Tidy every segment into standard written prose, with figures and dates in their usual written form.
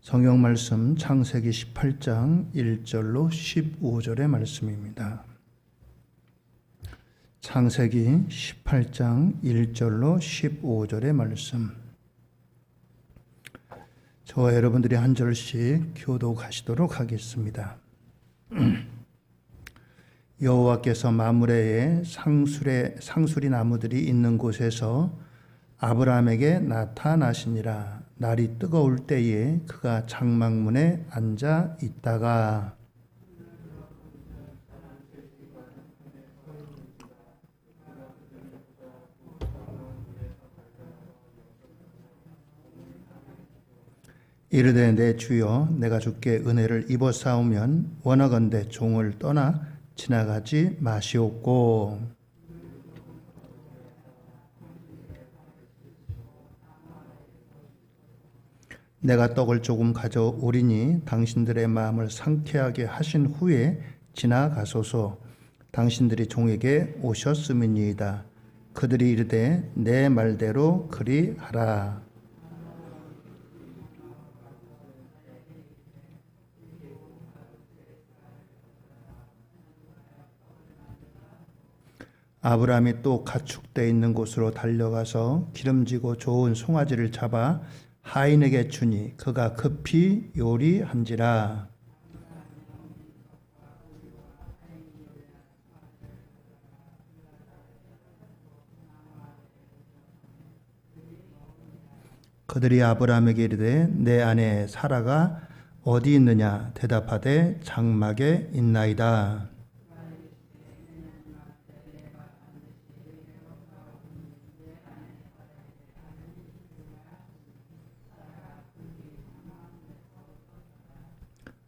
성경 말씀 창세기 18장 1절로 15절의 말씀입니다. 창세기 18장 1절로 15절의 말씀. 저와 여러분들이 한 절씩 교독하시도록 하겠습니다. 여호와께서 마므레에 상수리 나무들이 있는 곳에서 아브라함에게 나타나시니라. 날이 뜨거울 때에 그가 장막문에 앉아 있다가 이르되 내 주여 내가 주께 은혜를 입어사오면 원하건대 종을 떠나 지나가지 마시옵고 내가 떡을 조금 가져오리니 당신들의 마음을 상쾌하게 하신 후에 지나가소서. 당신들이 종에게 오셨음이니이다. 그들이 이르되 내 말대로 그리하라. 아브라함이 또 가축대 있는 곳으로 달려가서 기름지고 좋은 송아지를 잡아 하인에게 주니 그가 급히 요리한지라. 그들이 아브라함에게 이르되 내 아내 사라가 어디 있느냐 대답하되 장막에 있나이다.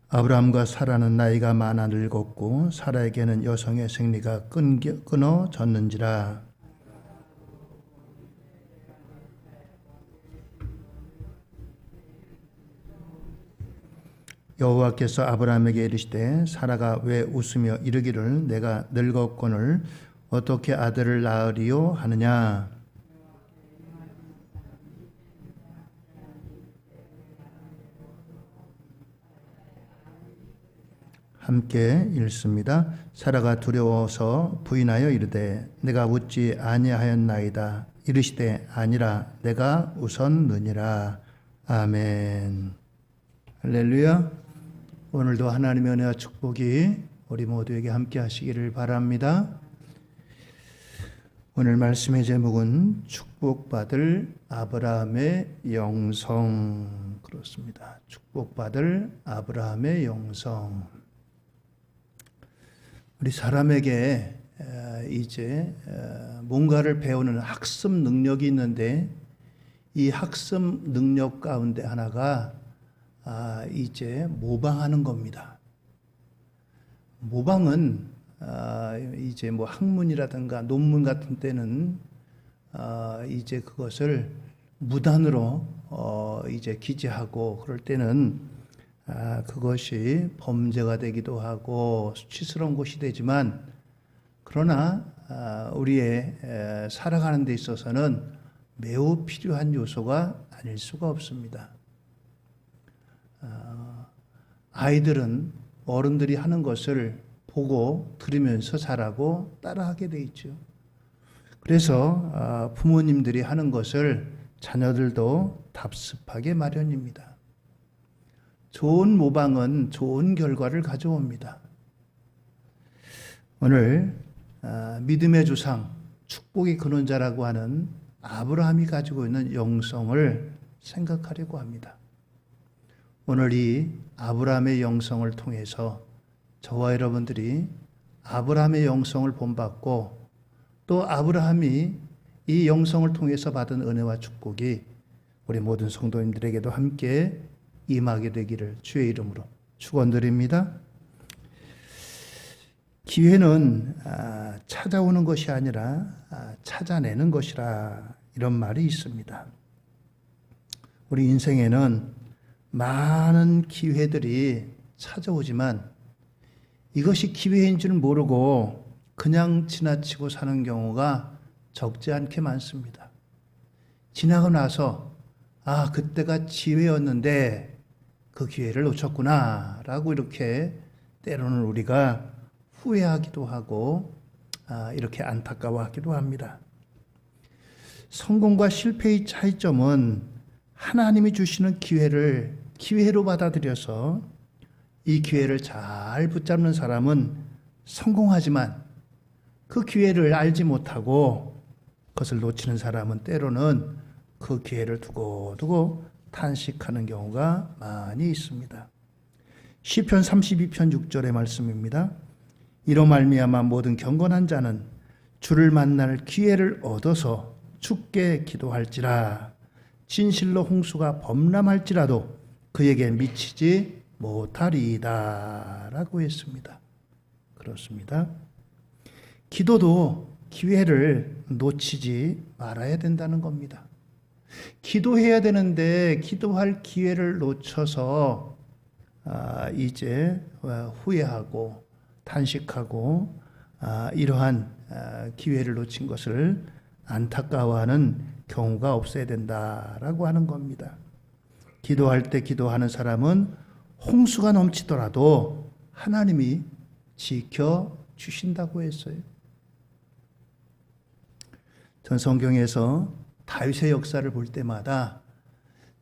아브라함과 사라는 나이가 많아 늙었고 사라에게는 여성의 생리가 끊어졌는지라. 여호와께서 아브라함에게 이르시되 사라가 왜 웃으며 이르기를 내가 늙었거늘 어떻게 아들을 낳으리요 하느냐. 함께 읽습니다. 사라가 두려워서 부인하여 이르되 내가 웃지 아니하였나이다. 이르시되 아니라 내가 웃었느니라. 아멘. 할렐루야. 오늘도 하나님의 은혜와 축복이 우리 모두에게 함께 하시기를 바랍니다. 오늘 말씀의 제목은 축복받을 아브라함의 영성. 그렇습니다. 축복받을 아브라함의 영성. 우리 사람에게 이제 뭔가를 배우는 학습 능력이 있는데 이 학습 능력 가운데 하나가 이제 모방하는 겁니다. 모방은 이제 뭐 학문이라든가 논문 같은 때는 이제 그것을 무단으로 이제 기재하고 그럴 때는 그것이 범죄가 되기도 하고 수치스러운 것이 되지만 그러나 우리의 살아가는 데 있어서는 매우 필요한 요소가 아닐 수가 없습니다. 아이들은 어른들이 하는 것을 보고 들으면서 자라고 따라하게 돼 있죠. 그래서 부모님들이 하는 것을 자녀들도 답습하게 마련입니다. 좋은 모방은 좋은 결과를 가져옵니다. 오늘 믿음의 조상, 축복의 근원자라고 하는 아브라함이 가지고 있는 영성을 생각하려고 합니다. 오늘 이 아브라함의 영성을 통해서 저와 여러분들이 아브라함의 영성을 본받고 또 아브라함이 이 영성을 통해서 받은 은혜와 축복이 우리 모든 성도님들에게도 함께 임하게 되기를 주의 이름으로 축원드립니다. 기회는 찾아오는 것이 아니라 찾아내는 것이라 이런 말이 있습니다. 우리 인생에는 많은 기회들이 찾아오지만 이것이 기회인 줄 모르고 그냥 지나치고 사는 경우가 적지 않게 많습니다. 지나고 나서 그때가 기회였는데 그 기회를 놓쳤구나라고 이렇게 때로는 우리가 후회하기도 하고 이렇게 안타까워하기도 합니다. 성공과 실패의 차이점은 하나님이 주시는 기회를 기회로 받아들여서 이 기회를 잘 붙잡는 사람은 성공하지만 그 기회를 알지 못하고 그것을 놓치는 사람은 때로는 그 기회를 두고 탄식하는 경우가 많이 있습니다. 시편 32편 6절의 말씀입니다. 이로 말미암아 모든 경건한 자는 주를 만날 기회를 얻어서 주께 기도할지라. 진실로 홍수가 범람할지라도 그에게 미치지 못하리이다 라고 했습니다. 그렇습니다. 기도도 기회를 놓치지 말아야 된다는 겁니다. 기도해야 되는데 기도할 기회를 놓쳐서 이제 후회하고 탄식하고 이러한 기회를 놓친 것을 안타까워하는 경우가 없어야 된다라고 하는 겁니다. 기도할 때 기도하는 사람은 홍수가 넘치더라도 하나님이 지켜주신다고 했어요. 전 성경에서 다윗의 역사를 볼 때마다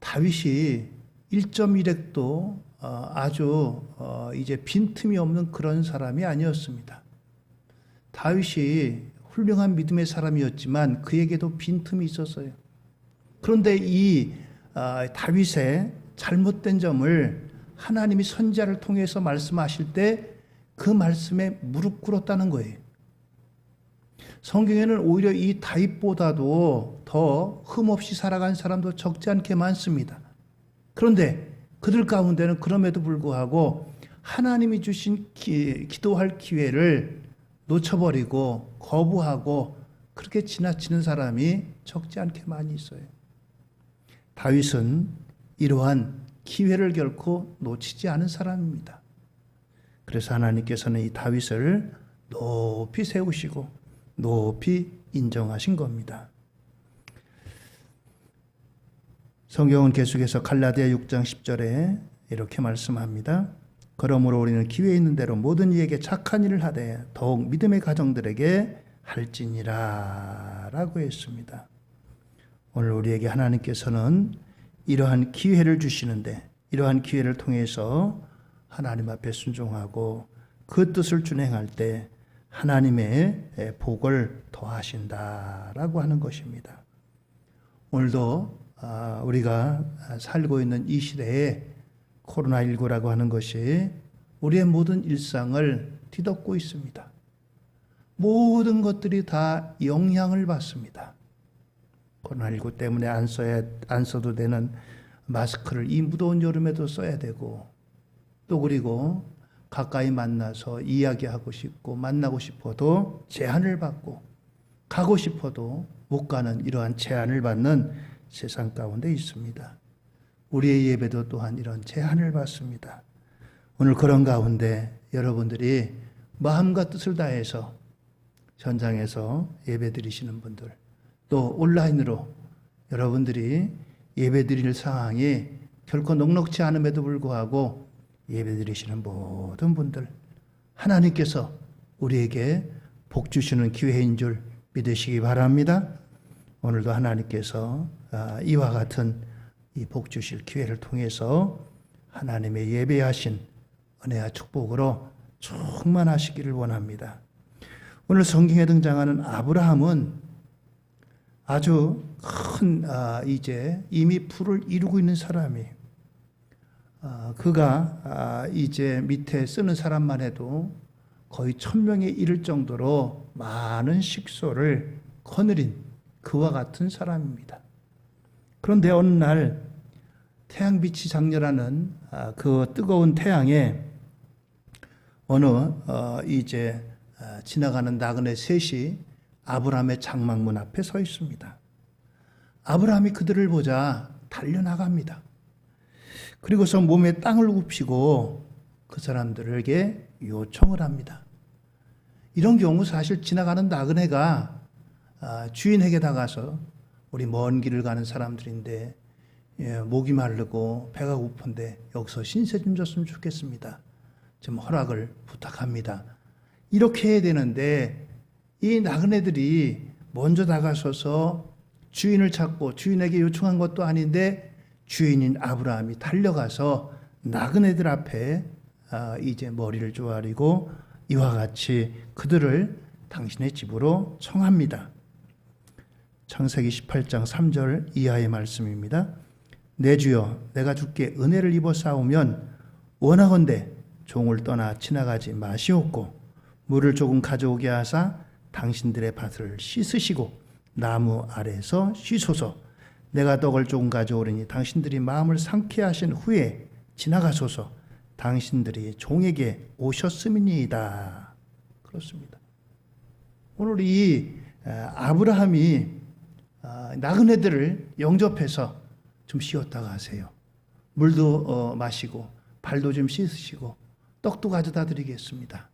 다윗이 1.1획도 아주 이제 빈틈이 없는 그런 사람이 아니었습니다. 다윗이 훌륭한 믿음의 사람이었지만 그에게도 빈틈이 있었어요. 그런데 이 다윗의 잘못된 점을 하나님이 선지자를 통해서 말씀하실 때 그 말씀에 무릎 꿇었다는 거예요. 성경에는 오히려 이 다윗보다도 더 흠없이 살아간 사람도 적지 않게 많습니다. 그런데 그들 가운데는 그럼에도 불구하고 하나님이 주신 기도할 기회를 놓쳐버리고 거부하고 그렇게 지나치는 사람이 적지 않게 많이 있어요. 다윗은 이러한 기회를 결코 놓치지 않은 사람입니다. 그래서 하나님께서는 이 다윗을 높이 세우시고 높이 인정하신 겁니다. 성경은 계속해서 갈라디아 6장 10절에 이렇게 말씀합니다. 그러므로 우리는 기회 있는 대로 모든 이에게 착한 일을 하되 더욱 믿음의 가정들에게 할지니라 라고 했습니다. 오늘 우리에게 하나님께서는 이러한 기회를 주시는데 이러한 기회를 통해서 하나님 앞에 순종하고 그 뜻을 준행할 때 하나님의 복을 더하신다라고 하는 것입니다. 오늘도 우리가 살고 있는 이 시대에 코로나19라고 하는 것이 우리의 모든 일상을 뒤덮고 있습니다. 모든 것들이 다 영향을 받습니다. 코로나19 때문에 안 써도 되는 마스크를 이 무더운 여름에도 써야 되고 또 그리고 가까이 만나서 이야기하고 싶고 만나고 싶어도 제한을 받고 가고 싶어도 못 가는 이러한 제한을 받는 세상 가운데 있습니다. 우리의 예배도 또한 이런 제한을 받습니다. 오늘 그런 가운데 여러분들이 마음과 뜻을 다해서 현장에서 예배 드리시는 분들 또 온라인으로 여러분들이 예배 드릴 상황이 결코 넉넉지 않음에도 불구하고 예배 드리시는 모든 분들 하나님께서 우리에게 복 주시는 기회인 줄 믿으시기 바랍니다. 오늘도 하나님께서 이와 같은 이 복 주실 기회를 통해서 하나님의 예배하신 은혜와 축복으로 충만하시기를 원합니다. 오늘 성경에 등장하는 아브라함은 아주 큰 이제 이미 부를 이루고 있는 사람이에요. 그가 이제 밑에 쓰는 사람만 해도 거의 1000명에 이를 정도로 많은 식소를 거느린 그와 같은 사람입니다. 그런데 어느 날 태양빛이 장렬하는 그 뜨거운 태양에 어느 이제 지나가는 나그네 셋이 아브라함의 장막문 앞에 서 있습니다. 아브라함이 그들을 보자 달려나갑니다. 그리고서 몸에 땅을 굽히고 그 사람들에게 요청을 합니다. 이런 경우 사실 지나가는 나그네가 주인에게 다가서 우리 먼 길을 가는 사람들인데 목이 마르고 배가 고픈데 여기서 신세 좀 줬으면 좋겠습니다. 좀 허락을 부탁합니다. 이렇게 해야 되는데 이 나그네들이 먼저 다가서서 주인을 찾고 주인에게 요청한 것도 아닌데 주인인 아브라함이 달려가서 나그네들 앞에 이제 머리를 조아리고 이와 같이 그들을 당신의 집으로 청합니다. 창세기 18장 3절 이하의 말씀입니다. 내 주여 내가 주께 은혜를 입어 싸우면 원하건대 종을 떠나 지나가지 마시옵고 물을 조금 가져오게 하사 당신들의 밭을 씻으시고 나무 아래에서 쉬소서. 내가 떡을 조금 가져오리니 당신들이 마음을 상케 하신 후에 지나가소서. 당신들이 종에게 오셨음이니이다. 그렇습니다. 오늘 이 아브라함이 나그네들을 영접해서 좀 쉬었다가 하세요. 물도 마시고 발도 좀 씻으시고 떡도 가져다 드리겠습니다.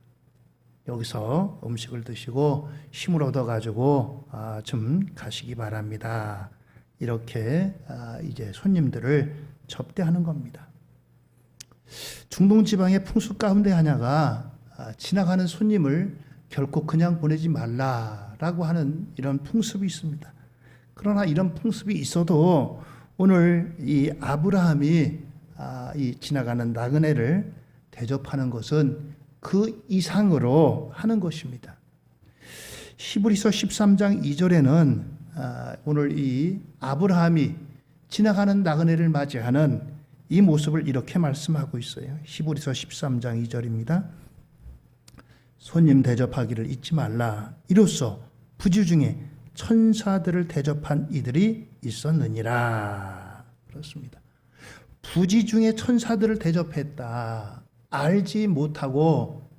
여기서 음식을 드시고 힘을 얻어가지고 좀 가시기 바랍니다. 이렇게 이제 손님들을 접대하는 겁니다. 중동 지방의 풍습 가운데 하나가 지나가는 손님을 결코 그냥 보내지 말라라고 하는 이런 풍습이 있습니다. 그러나 이런 풍습이 있어도 오늘 이 아브라함이 이 지나가는 나그네를 대접하는 것은 그 이상으로 하는 것입니다. 히브리서 13장 2절에는 오늘 이 아브라함이 지나가는 나그네를 맞이하는 이 모습을 이렇게 말씀하고 있어요. 히브리서 13장 2절입니다. 손님 대접하기를 잊지 말라. 이로써 부지 중에 천사들을 대접한 이들이 있었느니라. 그렇습니다. 부지 중에 천사들을 대접했다. 알지 못하고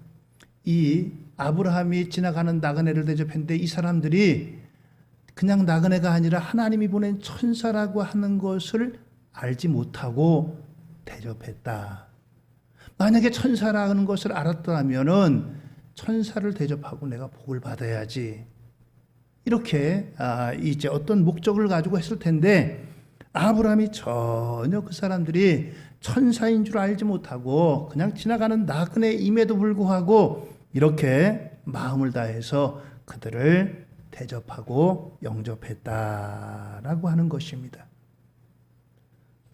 이 아브라함이 지나가는 나그네를 대접했는데 이 사람들이 그냥 나그네가 아니라 하나님이 보낸 천사라고 하는 것을 알지 못하고 대접했다. 만약에 천사라는 것을 알았다면은 천사를 대접하고 내가 복을 받아야지. 이렇게 이제 어떤 목적을 가지고 했을 텐데 아브라함이 전혀 그 사람들이 천사인 줄 알지 못하고 그냥 지나가는 나그네임에도 불구하고 이렇게 마음을 다해서 그들을 대접하고 영접했다라고 하는 것입니다.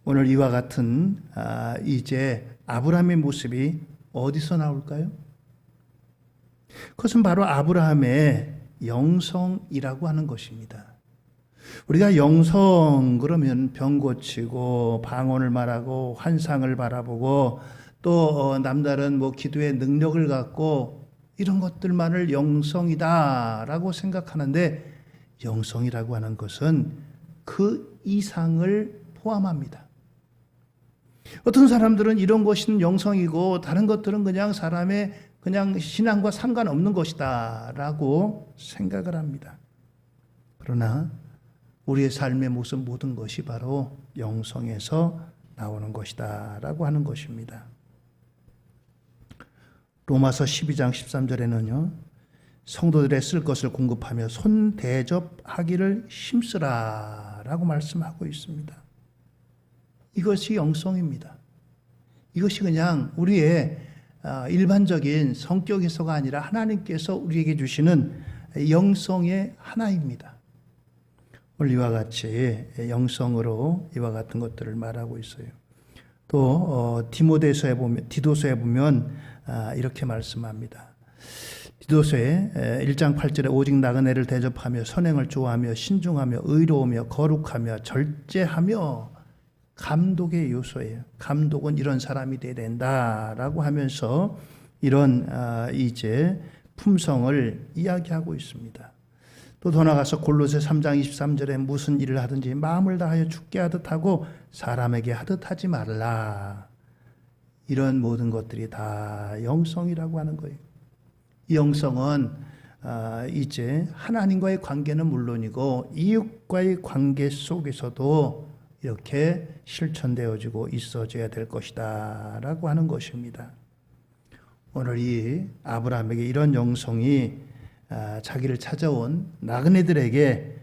오늘 이와 같은 이제 아브라함의 모습이 어디서 나올까요? 그것은 바로 아브라함의 영성이라고 하는 것입니다. 우리가 영성 그러면 병 고치고 방언을 말하고 환상을 바라보고 또 남다른 기도의 능력을 갖고 이런 것들만을 영성이다라고 생각하는데 영성이라고 하는 것은 그 이상을 포함합니다. 어떤 사람들은 이런 것은 영성이고 다른 것들은 그냥 사람의 그냥 신앙과 상관없는 것이다 라고 생각을 합니다. 그러나 우리의 삶의 모습 모든 것이 바로 영성에서 나오는 것이다 라고 하는 것입니다. 로마서 12장 13절에는요. 성도들의 쓸 것을 공급하며 손 대접하기를 힘쓰라 라고 말씀하고 있습니다. 이것이 영성입니다. 이것이 그냥 우리의 일반적인 성격에서가 아니라 하나님께서 우리에게 주시는 영성의 하나입니다. 오늘 이와 같이 영성으로 이와 같은 것들을 말하고 있어요. 또 디도서에 보면 이렇게 말씀합니다. 디도서에 1장 8절에 오직 나그네를 대접하며 선행을 좋아하며 신중하며 의로우며 거룩하며 절제하며 감독의 요소예요. 감독은 이런 사람이 돼야 된다라고 하면서 이런 이제 품성을 이야기하고 있습니다. 또 더 나아가서 골로새 3장 23절에 무슨 일을 하든지 마음을 다하여 주께 하듯 하고 사람에게 하듯 하지 말라. 이런 모든 것들이 다 영성이라고 하는 거예요. 이 영성은 이제 하나님과의 관계는 물론이고 이웃과의 관계 속에서도 이렇게 실천되어지고 있어져야 될 것이다 라고 하는 것입니다. 오늘 이 아브라함에게 이런 영성이 자기를 찾아온 나그네들에게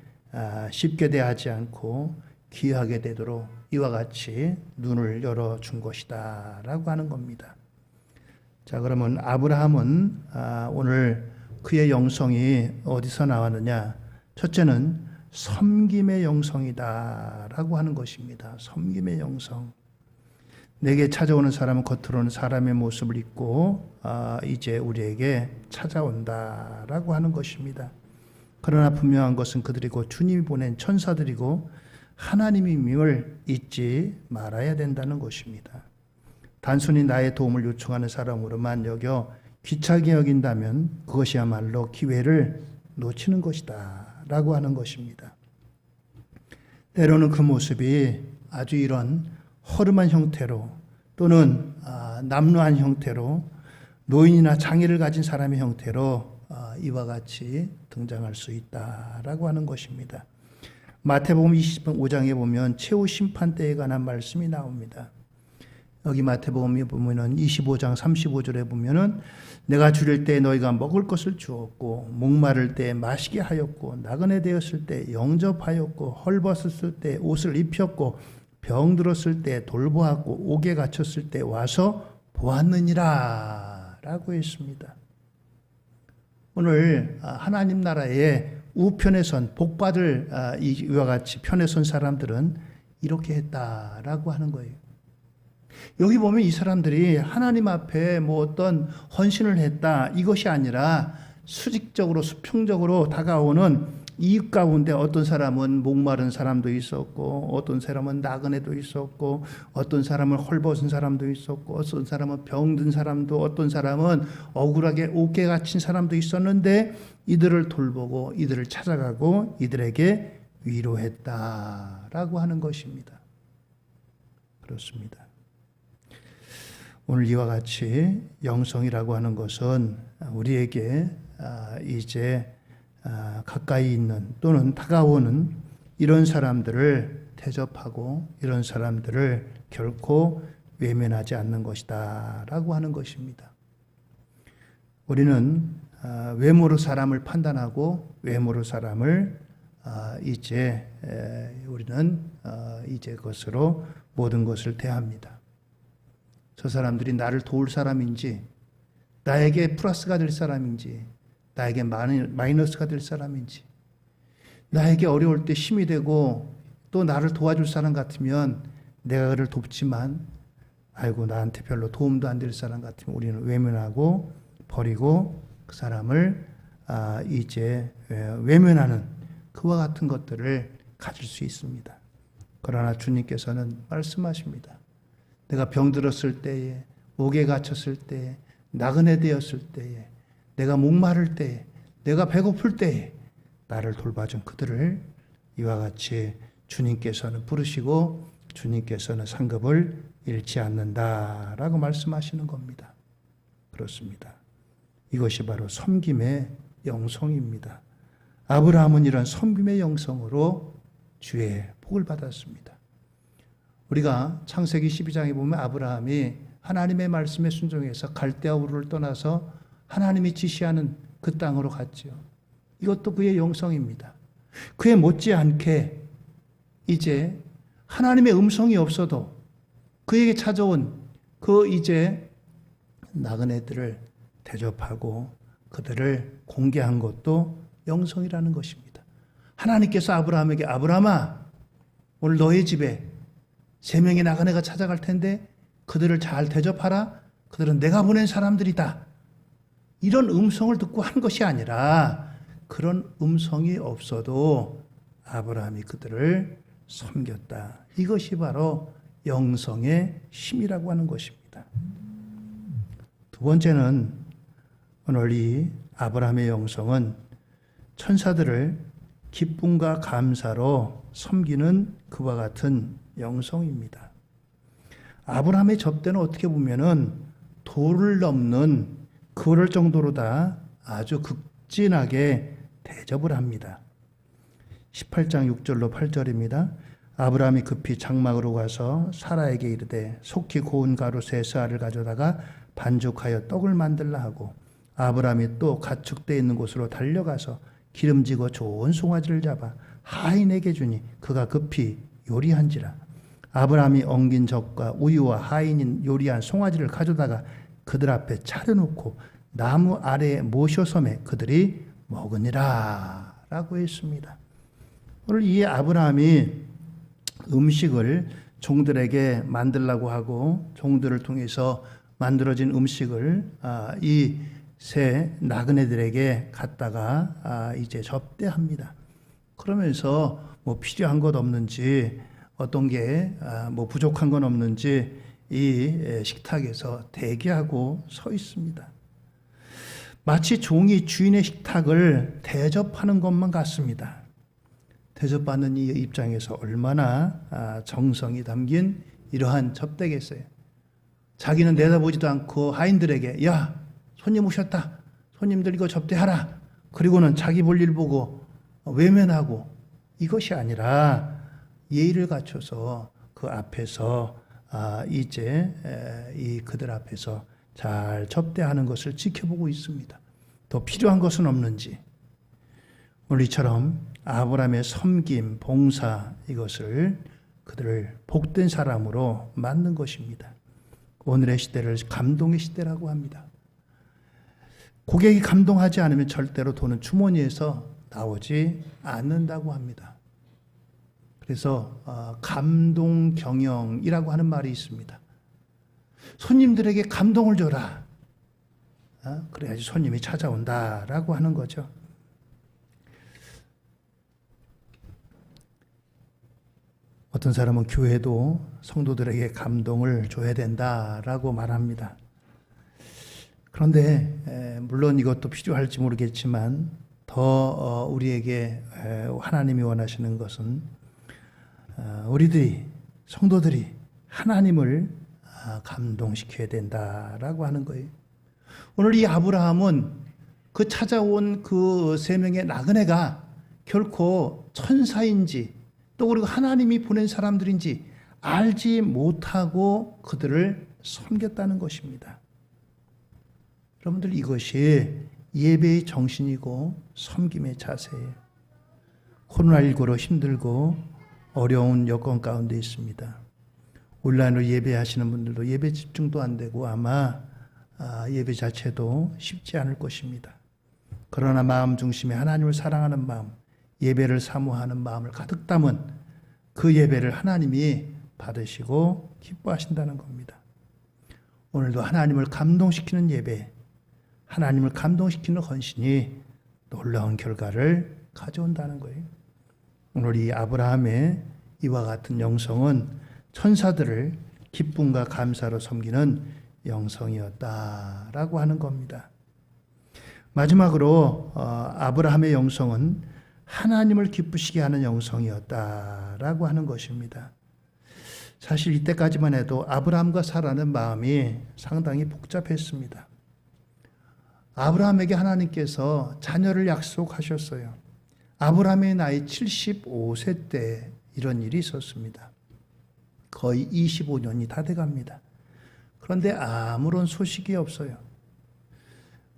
쉽게 대하지 않고 귀하게 되도록 이와 같이 눈을 열어준 것이다 라고 하는 겁니다. 자, 그러면 아브라함은 오늘 그의 영성이 어디서 나왔느냐? 첫째는 섬김의 영성이다 라고 하는 것입니다. 섬김의 영성. 내게 찾아오는 사람은 겉으로는 사람의 모습을 입고 이제 우리에게 찾아온다 라고 하는 것입니다. 그러나 분명한 것은 그들이 곧 주님이 보낸 천사들이고 하나님임을 잊지 말아야 된다는 것입니다. 단순히 나의 도움을 요청하는 사람으로만 여겨 귀찮게 여긴다면 그것이야말로 기회를 놓치는 것이다 라고 하는 것입니다. 때로는 그 모습이 아주 이런 허름한 형태로 또는 남루한 형태로 노인이나 장애를 가진 사람의 형태로 이와 같이 등장할 수 있다라고 하는 것입니다. 마태복음 25장에 보면 최후 심판 때에 관한 말씀이 나옵니다. 여기 마태복음에 보면은 25장 35절에 보면은 내가 줄일 때 너희가 먹을 것을 주었고 목마를 때 마시게 하였고 나그네 되었을 때 영접하였고 헐벗었을 때 옷을 입혔고 병들었을 때 돌보았고 옥에 갇혔을 때 와서 보았느니라 라고 했습니다. 오늘 하나님 나라의 우편에 선 복받을 이와 같이 편에 선 사람들은 이렇게 했다라고 하는 거예요. 여기 보면 이 사람들이 하나님 앞에 뭐 어떤 헌신을 했다 이것이 아니라 수직적으로 수평적으로 다가오는 이익 가운데 어떤 사람은 목마른 사람도 있었고 어떤 사람은 나그네도 있었고 어떤 사람은 헐벗은 사람도 있었고 어떤 사람은 병든 사람도 어떤 사람은 억울하게 옥에 갇힌 사람도 있었는데 이들을 돌보고 이들을 찾아가고 이들에게 위로했다라고 하는 것입니다. 그렇습니다. 오늘 이와 같이 영성이라고 하는 것은 우리에게 이제 가까이 있는 또는 다가오는 이런 사람들을 대접하고 이런 사람들을 결코 외면하지 않는 것이다 라고 하는 것입니다. 우리는 외모로 사람을 판단하고 외모로 사람을 이제 우리는 이제 그것으로 모든 것을 대합니다. 저 사람들이 나를 도울 사람인지 나에게 플러스가 될 사람인지 나에게 마이너스가 될 사람인지 나에게 어려울 때 힘이 되고 또 나를 도와줄 사람 같으면 내가 그를 돕지만 아이고 나한테 별로 도움도 안 될 사람 같으면 우리는 외면하고 버리고 그 사람을 이제 외면하는 그와 같은 것들을 가질 수 있습니다. 그러나 주님께서는 말씀하십니다. 내가 병들었을 때에 옥에 갇혔을 때에 나그네 되었을 때에 내가 목마를 때에 내가 배고플 때에 나를 돌봐준 그들을 이와 같이 주님께서는 부르시고 주님께서는 상급을 잃지 않는다라고 말씀하시는 겁니다. 그렇습니다. 이것이 바로 섬김의 영성입니다. 아브라함은 이런 섬김의 영성으로 주의 복을 받았습니다. 우리가 창세기 12장에 보면 아브라함이 하나님의 말씀에 순종해서 갈대아 우르를 떠나서 하나님이 지시하는 그 땅으로 갔지요. 이것도 그의 영성입니다. 그에 못지않게 이제 하나님의 음성이 없어도 그에게 찾아온 그 이제 나그네들을 대접하고 그들을 공개한 것도 영성이라는 것입니다. 하나님께서 아브라함에게 아브라함아 오늘 너의 집에 3명의 나그네가 찾아갈 텐데 그들을 잘 대접하라. 그들은 내가 보낸 사람들이다. 이런 음성을 듣고 한 것이 아니라 그런 음성이 없어도 아브라함이 그들을 섬겼다. 이것이 바로 영성의 힘이라고 하는 것입니다. 두 번째는 오늘 이 아브라함의 영성은 천사들을 기쁨과 감사로 섬기는 그와 같은 영성입니다. 아브라함의 접대는 어떻게 보면은 도를 넘는 그럴 정도로다 아주 극진하게 대접을 합니다. 18장 6절로 8절입니다. 아브라함이 급히 장막으로 가서 사라에게 이르되 속히 고운 가루 3스아를 가져다가 반죽하여 떡을 만들라 하고 아브라함이 또 가축대 있는 곳으로 달려가서 기름지고 좋은 송아지를 잡아 하인에게 주니 그가 급히 요리한지라. 아브라함이 엉긴 젖과 우유와 하인인 요리한 송아지를 가져다가 그들 앞에 차려놓고 나무 아래에 모셔섬에 그들이 먹으니라 라고 했습니다. 오늘 이 아브라함이 음식을 종들에게 만들라고 하고 종들을 통해서 만들어진 음식을 이 세 나그네들에게 갖다가 이제 접대합니다. 그러면서 뭐 필요한 것 없는지 어떤 게 뭐 부족한 건 없는지 이 식탁에서 대기하고 서 있습니다. 마치 종이 주인의 식탁을 대접하는 것만 같습니다. 대접받는 이 입장에서 얼마나 정성이 담긴 이러한 접대겠어요. 자기는 내다보지도 않고 하인들에게 야 손님 오셨다. 손님들 이거 접대하라. 그리고는 자기 볼일 보고 외면하고 이것이 아니라 예의를 갖춰서 그 앞에서 이제 이 그들 앞에서 잘 접대하는 것을 지켜보고 있습니다. 더 필요한 것은 없는지. 오늘 이처럼 아브라함의 섬김, 봉사 이것을 그들을 복된 사람으로 만든 것입니다. 오늘의 시대를 감동의 시대라고 합니다. 고객이 감동하지 않으면 절대로 돈은 주머니에서 나오지 않는다고 합니다. 그래서 감동 경영이라고 하는 말이 있습니다. 손님들에게 감동을 줘라. 그래야지 손님이 찾아온다라고 하는 거죠. 어떤 사람은 교회도 성도들에게 감동을 줘야 된다라고 말합니다. 그런데 물론 이것도 필요할지 모르겠지만 더 우리에게 하나님이 원하시는 것은 우리들이 성도들이 하나님을 감동시켜야 된다라고 하는 거예요. 오늘 이 아브라함은 그 찾아온 그 세 명의 나그네가 결코 천사인지 또 그리고 하나님이 보낸 사람들인지 알지 못하고 그들을 섬겼다는 것입니다. 여러분들 이것이 예배의 정신이고 섬김의 자세예요. 코로나19로 힘들고 어려운 여건 가운데 있습니다. 온라인으로 예배하시는 분들도 예배 집중도 안 되고 아마 예배 자체도 쉽지 않을 것입니다. 그러나 마음 중심에 하나님을 사랑하는 마음, 예배를 사모하는 마음을 가득 담은 그 예배를 하나님이 받으시고 기뻐하신다는 겁니다. 오늘도 하나님을 감동시키는 예배, 하나님을 감동시키는 헌신이 놀라운 결과를 가져온다는 거예요. 오늘 이 아브라함의 이와 같은 영성은 천사들을 기쁨과 감사로 섬기는 영성이었다라고 하는 겁니다. 마지막으로 아브라함의 영성은 하나님을 기쁘시게 하는 영성이었다라고 하는 것입니다. 사실 이때까지만 해도 아브라함과 사라는 마음이 상당히 복잡했습니다. 아브라함에게 하나님께서 자녀를 약속하셨어요. 아브라함의 나이 75세 때 이런 일이 있었습니다. 거의 25년이 다 돼갑니다. 그런데 아무런 소식이 없어요.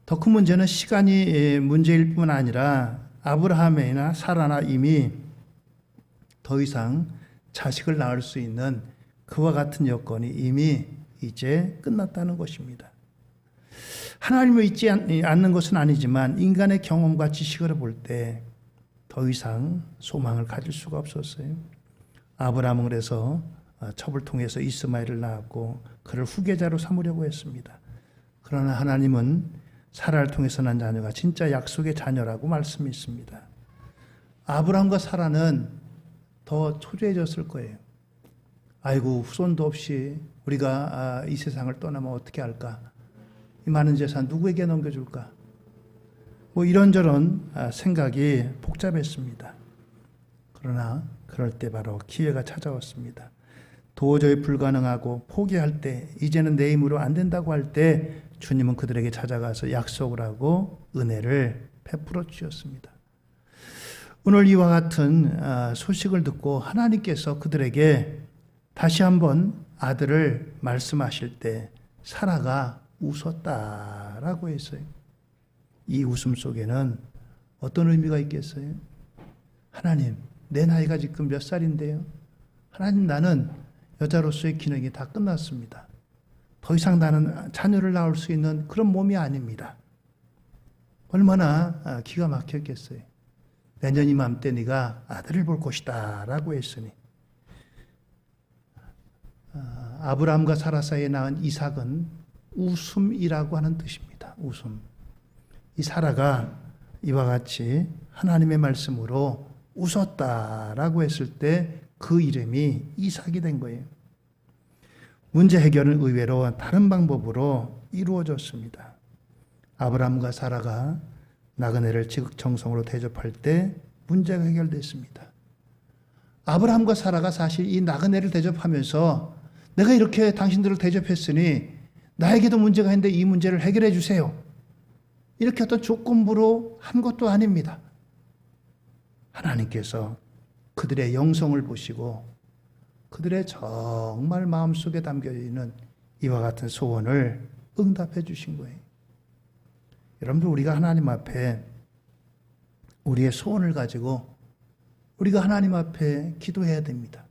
더 큰 문제는 시간이 문제일 뿐 아니라 아브라함이나 사라나 이미 더 이상 자식을 낳을 수 있는 그와 같은 여건이 이미 이제 끝났다는 것입니다. 하나님을 잊지 않는 것은 아니지만 인간의 경험과 지식을 볼 때 더 이상 소망을 가질 수가 없었어요. 아브라함은 그래서 첩을 통해서 이스마엘을 낳았고 그를 후계자로 삼으려고 했습니다. 그러나 하나님은 사라를 통해서 난 자녀가 진짜 약속의 자녀라고 말씀했습니다. 아브라함과 사라는 더 초조해졌을 거예요. 아이고 후손도 없이 우리가 이 세상을 떠나면 어떻게 할까? 이 많은 재산 누구에게 넘겨줄까? 뭐 이런저런 생각이 복잡했습니다. 그러나 그럴 때 바로 기회가 찾아왔습니다. 도저히 불가능하고 포기할 때, 이제는 내 힘으로 안 된다고 할 때 주님은 그들에게 찾아가서 약속을 하고 은혜를 베풀어 주셨습니다. 오늘 이와 같은 소식을 듣고 하나님께서 그들에게 다시 한번 아들을 말씀하실 때 사라가 웃었다라고 했어요. 이 웃음 속에는 어떤 의미가 있겠어요? 하나님, 내 나이가 지금 몇 살인데요? 하나님, 나는 여자로서의 기능이 다 끝났습니다. 더 이상 나는 자녀를 낳을 수 있는 그런 몸이 아닙니다. 얼마나 기가 막혔겠어요. 내년 이맘때 네가 아들을 볼 것이다 라고 했으니, 아브라함과 사라 사이에 낳은 이삭은 웃음이라고 하는 뜻입니다. 웃음. 이 사라가 이와 같이 하나님의 말씀으로 웃었다라고 했을 때 그 이름이 이삭이 된 거예요. 문제 해결은 의외로 다른 방법으로 이루어졌습니다. 아브라함과 사라가 나그네를 지극정성으로 대접할 때 문제가 해결됐습니다. 아브라함과 사라가 사실 이 나그네를 대접하면서 내가 이렇게 당신들을 대접했으니 나에게도 문제가 있는데 이 문제를 해결해 주세요, 이렇게 어떤 조건부로 한 것도 아닙니다. 하나님께서 그들의 영성을 보시고 그들의 정말 마음속에 담겨있는 이와 같은 소원을 응답해 주신 거예요. 여러분들, 우리가 하나님 앞에 우리의 소원을 가지고 우리가 하나님 앞에 기도해야 됩니다.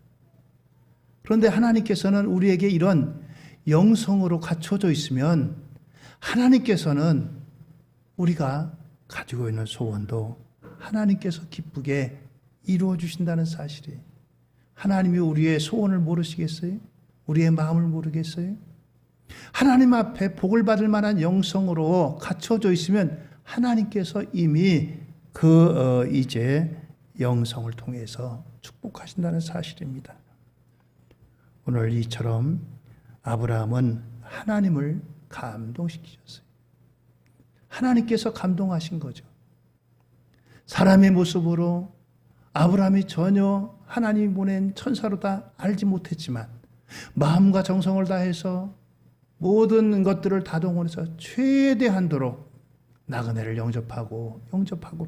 그런데 하나님께서는 우리에게 이런 영성으로 갖춰져 있으면 하나님께서는 우리가 가지고 있는 소원도 하나님께서 기쁘게 이루어 주신다는 사실이에요. 하나님이 우리의 소원을 모르시겠어요? 우리의 마음을 모르겠어요? 하나님 앞에 복을 받을 만한 영성으로 갖춰져 있으면 하나님께서 이미 이제 영성을 통해서 축복하신다는 사실입니다. 오늘 이처럼 아브라함은 하나님을 감동시키셨어요. 하나님께서 감동하신 거죠. 사람의 모습으로 아브라함이 전혀 하나님이 보낸 천사로 다 알지 못했지만 마음과 정성을 다해서 모든 것들을 다 동원해서 최대한도로 나그네를 영접하고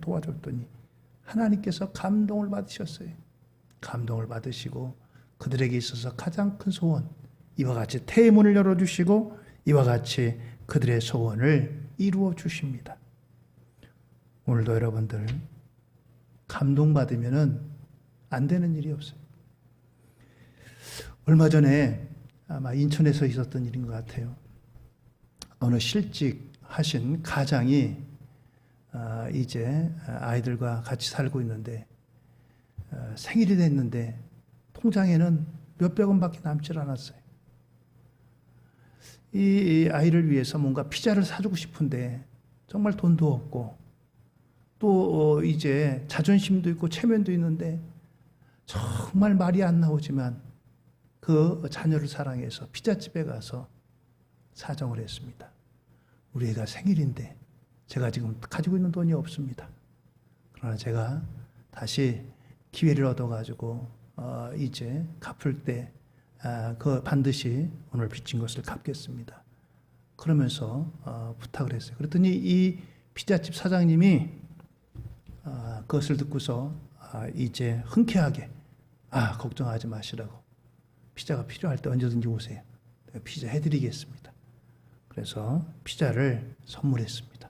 도와줬더니 하나님께서 감동을 받으셨어요. 감동을 받으시고 그들에게 있어서 가장 큰 소원, 이와 같이 태문을 열어주시고 이와 같이 그들의 소원을 이루어 주십니다. 오늘도 여러분들 감동받으면 안 되는 일이 없어요. 얼마 전에 아마 인천에서 있었던 일인 것 같아요. 어느 실직하신 가장이 이제 아이들과 같이 살고 있는데 생일이 됐는데 통장에는 몇백 원밖에 남질 않았어요. 이 아이를 위해서 뭔가 피자를 사주고 싶은데 정말 돈도 없고 또 이제 자존심도 있고 체면도 있는데 정말 말이 안 나오지만 그 자녀를 사랑해서 피자집에 가서 사정을 했습니다. 우리 애가 생일인데 제가 지금 가지고 있는 돈이 없습니다. 그러나 제가 다시 기회를 얻어가지고 이제 갚을 때 그 반드시 오늘 빚진 것을 갚겠습니다. 그러면서 부탁을 했어요. 그랬더니 이 피자집 사장님이 그것을 듣고서 이제 흔쾌하게 걱정하지 마시라고, 피자가 필요할 때 언제든지 오세요. 내가 피자 해드리겠습니다. 그래서 피자를 선물했습니다.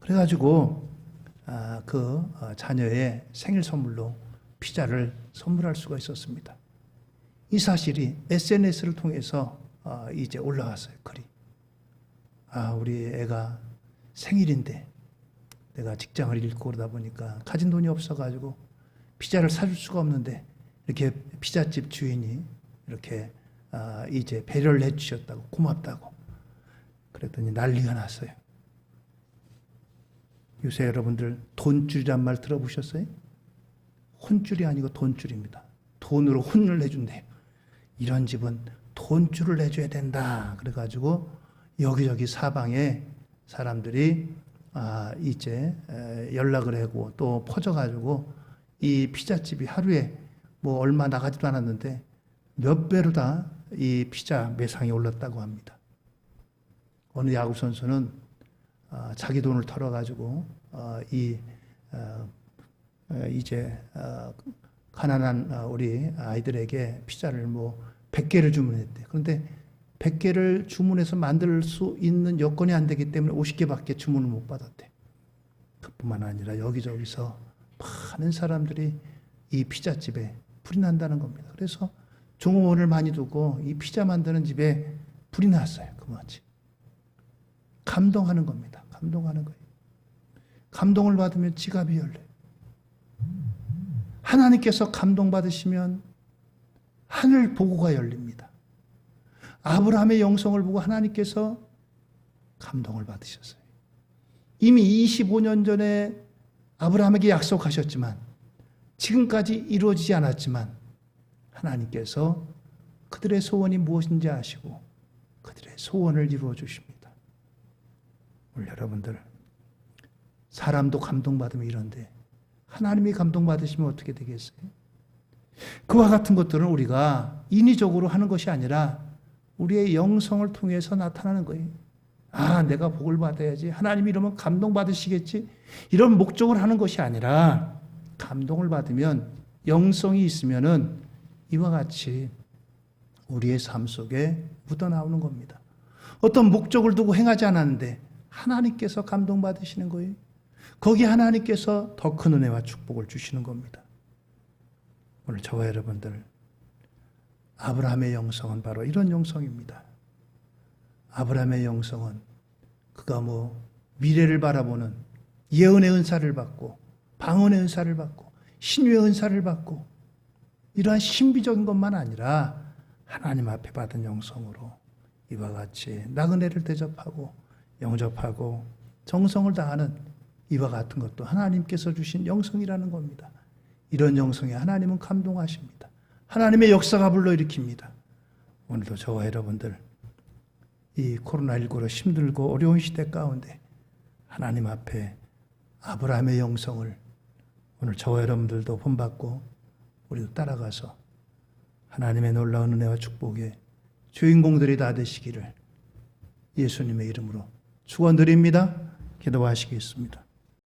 그래가지고 그 자녀의 생일 선물로 피자를 선물할 수가 있었습니다. 이 사실이 SNS를 통해서 이제 올라왔어요. 글이. 우리 애가 생일인데 내가 직장을 잃고 그러다 보니까 가진 돈이 없어가지고 피자를 사줄 수가 없는데 이렇게 피자집 주인이 이렇게 이제 배려를 해주셨다고, 고맙다고. 그랬더니 난리가 났어요. 요새 여러분들 돈줄이란 말 들어보셨어요? 혼줄이 아니고 돈줄입니다. 돈으로 혼을 내준대요. 이런 집은 돈줄을 내줘야 된다. 그래가지고 여기저기 사방에 사람들이 이제 연락을 하고 또 퍼져가지고 이 피자집이 하루에 뭐 얼마 나가지도 않았는데 몇 배로 다 이 피자 매상이 올랐다고 합니다. 어느 야구 선수는 자기 돈을 털어가지고 이제 가난한 우리 아이들에게 피자를 뭐 100개를 주문했대. 그런데 100개를 주문해서 만들 수 있는 여건이 안 되기 때문에 50개밖에 주문을 못 받았대. 그뿐만 아니라 여기저기서 많은 사람들이 이 피자집에 불이 난다는 겁니다. 그래서 종업원을 많이 두고 이 피자 만드는 집에 불이 났어요. 그만치. 감동하는 겁니다. 감동하는 거예요. 감동을 받으면 지갑이 열려요. 하나님께서 감동받으시면 하늘 보고가 열립니다. 아브라함의 영성을 보고 하나님께서 감동을 받으셨어요. 이미 25년 전에 아브라함에게 약속하셨지만 지금까지 이루어지지 않았지만 하나님께서 그들의 소원이 무엇인지 아시고 그들의 소원을 이루어 주십니다. 오늘 여러분들 사람도 감동받으면 이런데 하나님이 감동받으시면 어떻게 되겠어요? 그와 같은 것들은 우리가 인위적으로 하는 것이 아니라 우리의 영성을 통해서 나타나는 거예요. 아, 내가 복을 받아야지. 하나님이 이러면 감동받으시겠지. 이런 목적을 하는 것이 아니라 감동을 받으면 영성이 있으면은 이와 같이 우리의 삶 속에 묻어나오는 겁니다. 어떤 목적을 두고 행하지 않았는데 하나님께서 감동받으시는 거예요. 거기 하나님께서 더 큰 은혜와 축복을 주시는 겁니다. 오늘 저와 여러분들 아브라함의 영성은 바로 이런 영성입니다. 아브라함의 영성은 그가 미래를 바라보는 예언의 은사를 받고 방언의 은사를 받고 신유의 은사를 받고 이러한 신비적인 것만 아니라 하나님 앞에 받은 영성으로 이와 같이 나그네를 대접하고 영접하고 정성을 다하는 이와 같은 것도 하나님께서 주신 영성이라는 겁니다. 이런 영성에 하나님은 감동하십니다. 하나님의 역사가 불러일으킵니다. 오늘도 저와 여러분들 이 코로나19로 힘들고 어려운 시대 가운데 하나님 앞에 아브라함의 영성을 오늘 저와 여러분들도 본받고 우리도 따라가서 하나님의 놀라운 은혜와 축복의 주인공들이 다 되시기를 예수님의 이름으로 축원드립니다. 기도하시겠습니다.